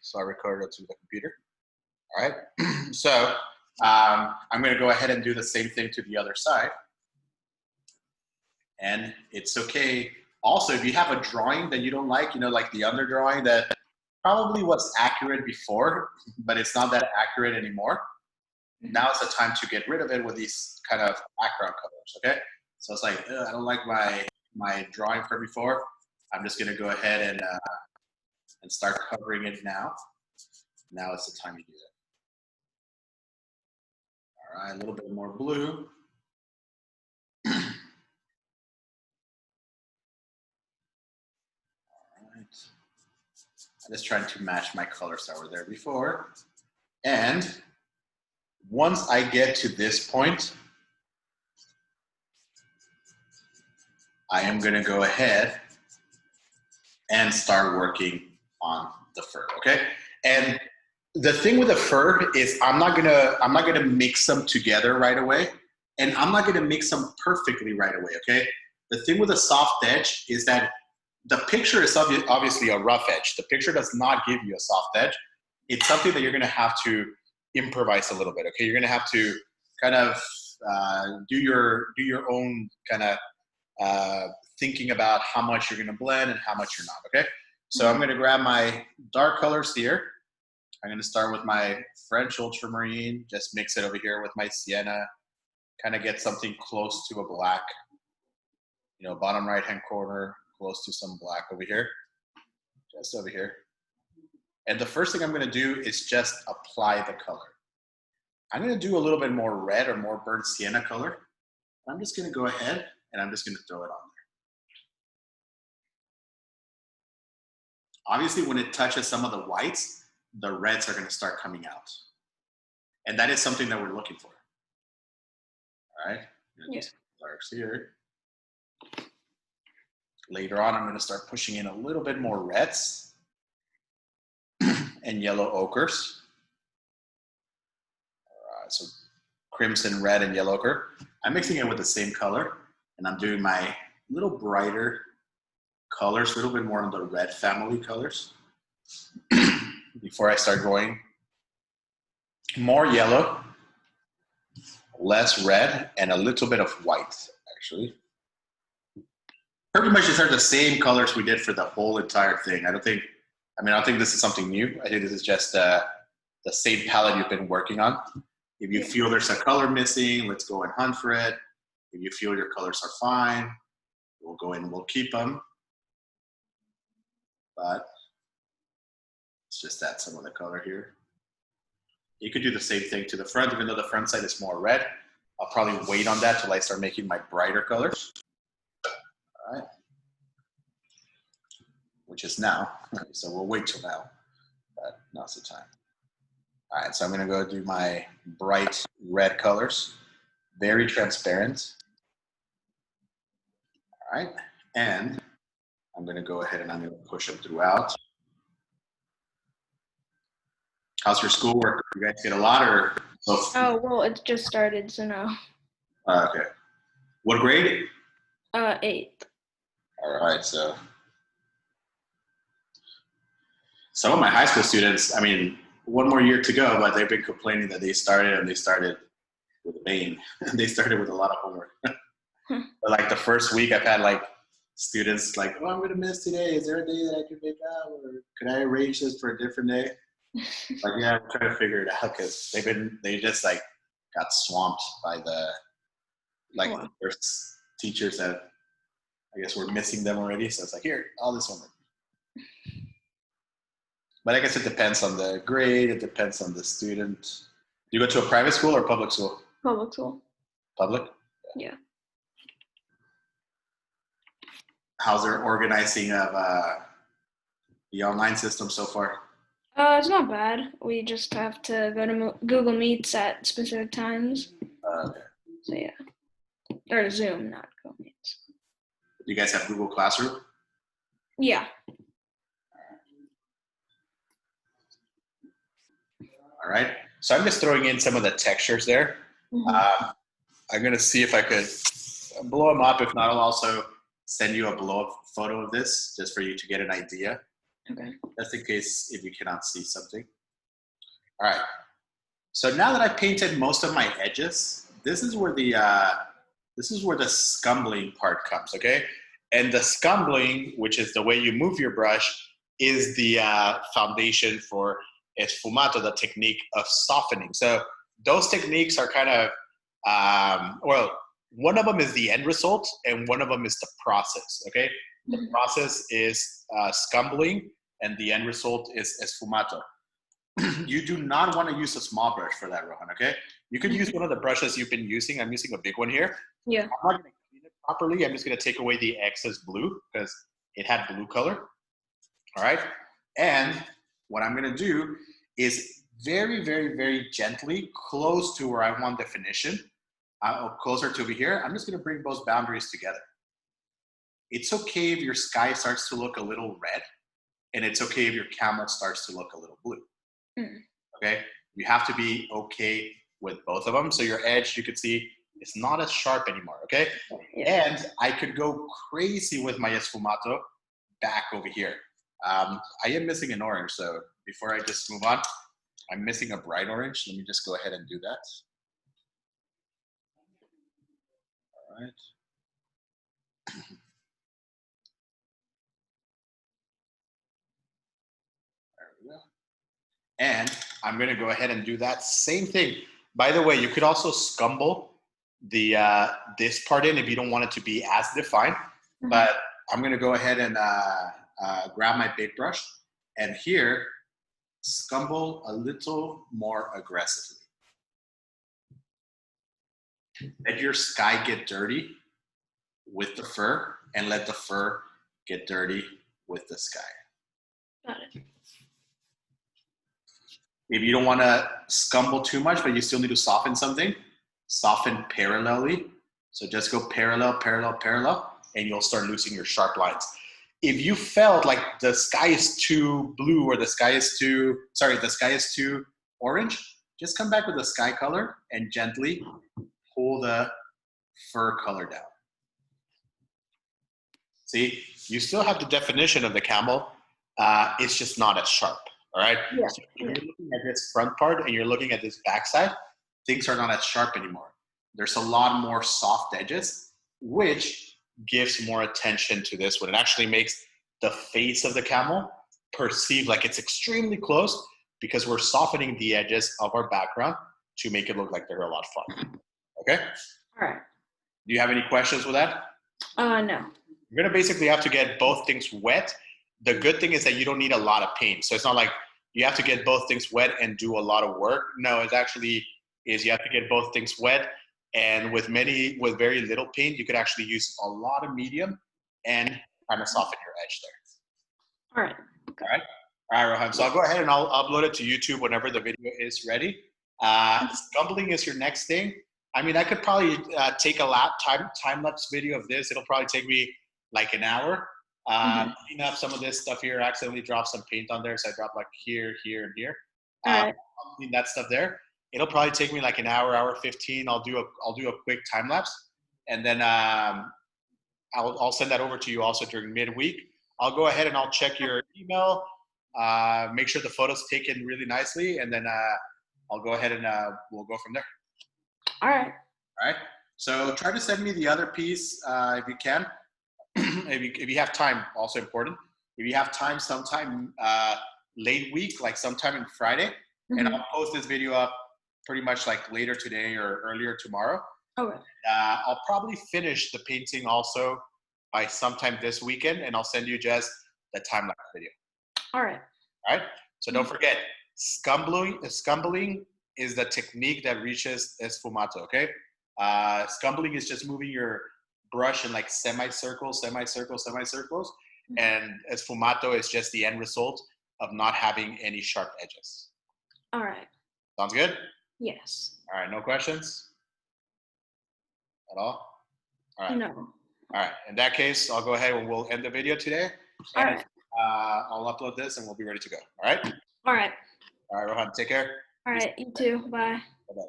so I recorded it to the computer. All right. So I'm going to go ahead and do the same thing to the other side. And it's okay. Also, if you have a drawing that you don't like, like the under drawing that probably was accurate before, but it's not that accurate anymore, now is the time to get rid of it with these kind of background colors, okay? So it's like, I don't like my drawing from before. I'm just going to go ahead and start covering it now. Now is the time to do it. All right, a little bit more blue. All right. I'm just trying to match my colors that were there before. And once I get to this point, I am going to go ahead and start working on the fur, okay? And the thing with the fur is I'm not gonna mix them together right away, and I'm not gonna mix them perfectly right away, okay? The thing with a soft edge is that the picture is obviously a rough edge. The picture does not give you a soft edge. It's something that you're gonna have to improvise a little bit, okay? You're gonna have to kind of do your own kind of thinking about how much you're gonna blend and how much you're not, okay? So I'm gonna grab my dark colors here. I'm gonna start with my French ultramarine, just mix it over here with my sienna, kind of get something close to a black, bottom right-hand corner, close to some black over here, just over here. And the first thing I'm gonna do is just apply the color. I'm gonna do a little bit more red or more burnt sienna color. I'm just gonna go ahead and I'm just gonna throw it on there. Obviously, when it touches some of the whites, the reds are going to start coming out. And that is something that we're looking for. All right? Yeah. Darks here. Later on, I'm going to start pushing in a little bit more reds and yellow ochres. All right, so crimson, red, and yellow ochre. I'm mixing it with the same color, and I'm doing my little brighter colors, a little bit more on the red family colors before I start going more yellow, less red, and a little bit of white, actually. Pretty much these are the same colors we did for the whole entire thing. I don't think this is something new. I think this is just the same palette you've been working on. If you feel there's a color missing, let's go and hunt for it. If you feel your colors are fine, we'll go in and we'll keep them. But let's just add some of the color here. You could do the same thing to the front, even though the front side is more red. I'll probably wait on that till I start making my brighter colors. All right. Which is now. So we'll wait till now, but now's the time. All right, so I'm gonna go do my bright red colors. Very transparent. All right, and I'm gonna go ahead and I'm gonna push them throughout. How's your schoolwork? You guys get a lot or? Oh, well, it just started, so no. Okay. What grade? 8th. All right, so some of my high school students, one more year to go, but they've been complaining that they started with a bang. They started with a lot of homework. But like the first week I've had like students like, oh, I'm gonna miss today. Is there a day that I can make up, or could I arrange this for a different day? Like, yeah, I'm trying to figure it out because they just like got swamped by the first teachers that I guess we're missing them already. So it's like, here, all this homework. But I guess it depends on the grade. It depends on the student. You go to a private school or public school? Public school. Public? Yeah. How's their organizing of the online system so far? It's not bad. We just have to go to Google Meets at specific times. Okay. So yeah. Or Zoom, not Google Meets. You guys have Google Classroom? Yeah. All right. So I'm just throwing in some of the textures there. Mm-hmm. I'm going to see if I could blow them up. If not, I'll also send you a blow-up photo of this just for you to get an idea Okay. just in case if you cannot see something. All right. So now that I've painted most of my edges, this is where the scumbling part comes, okay? And the scumbling, which is the way you move your brush, is the foundation for sfumato, the technique of softening. So those techniques are kind of, well, one of them is the end result and one of them is the process, okay? The process is scumbling and the end result is sfumato. You do not want to use a small brush for that, Rohan, okay? You could use one of the brushes you've been using. I'm using a big one here. Yeah. I'm not going to clean it properly. I'm just going to take away the excess blue because it had blue color. All right? And what I'm going to do is very, very, very gently, close to where I want definition, closer to over here, I'm just going to bring those boundaries together. It's okay if your sky starts to look a little red, and it's okay if your camel starts to look a little blue. Okay, you have to be okay with both of them. So your edge, you could see, it's not as sharp anymore. Okay, and I could go crazy with my sfumato back over here. I am missing an orange, so before I just move on, I'm missing a bright orange. Let me just go ahead and do that. All right. There we go. And I'm going to go ahead and do that same thing. By the way, you could also scumble the this part in if you don't want it to be as defined. But I'm going to go ahead and grab my big brush and here scumble a little more aggressively. Let your sky get dirty with the fur and let the fur get dirty with the sky. Got it. If you don't want to scumble too much, but you still need to soften something, soften parallelly. So just go parallel, parallel, parallel, and you'll start losing your sharp lines. If you felt like the sky is too blue or the sky is too orange, just come back with the sky color and gently pull the fur color down. See, you still have the definition of the camel. It's just not as sharp. All right. Yeah. So if you're looking at this front part and you're looking at this backside, things are not as sharp anymore. There's a lot more soft edges, which gives more attention to this one. It actually makes the face of the camel perceive like it's extremely close because we're softening the edges of our background to make it look like they're a lot fun. Okay. All right. Do you have any questions with that? No. You're gonna basically have to get both things wet. The good thing is that you don't need a lot of paint. So it's not like you have to get both things wet and do a lot of work. No, it actually is you have to get both things wet. And with very little paint, you could actually use a lot of medium and kind of soften your edge there. All right. Okay. All right, Rohan. So I'll go ahead and I'll upload it to YouTube whenever the video is ready. Scumbling is your next thing. I mean, I could probably take a time-lapse video of this. It'll probably take me like an hour. Clean up some of this stuff here. I accidentally dropped some paint on there, so I dropped like here, here, and here. I'll clean that stuff there. It'll probably take me like an hour 15. I'll do a quick time lapse, and then I'll send that over to you also during midweek. I'll go ahead and I'll check your email, make sure the photos taken really nicely, and then I'll go ahead and we'll go from there. All right. All right. So try to send me the other piece if you can. If you have time, also important. If you have time sometime late week, like sometime in Friday, and I'll post this video up pretty much like later today or earlier tomorrow. Okay. I'll probably finish the painting also by sometime this weekend, and I'll send you just the time-lapse video. All right. All right. So don't forget, scumbling is the technique that reaches sfumato. Okay. Scumbling is just moving your brush in like semicircles, and sfumato is just the end result of not having any sharp edges. All right. Sounds good? Yes. All right, no questions at all? All right. No. All right, in that case, I'll go ahead and we'll end the video today. All and, right. I'll upload this and we'll be ready to go. All right? All right. All right, Rohan, take care. All right. You too. Bye. Bye-bye.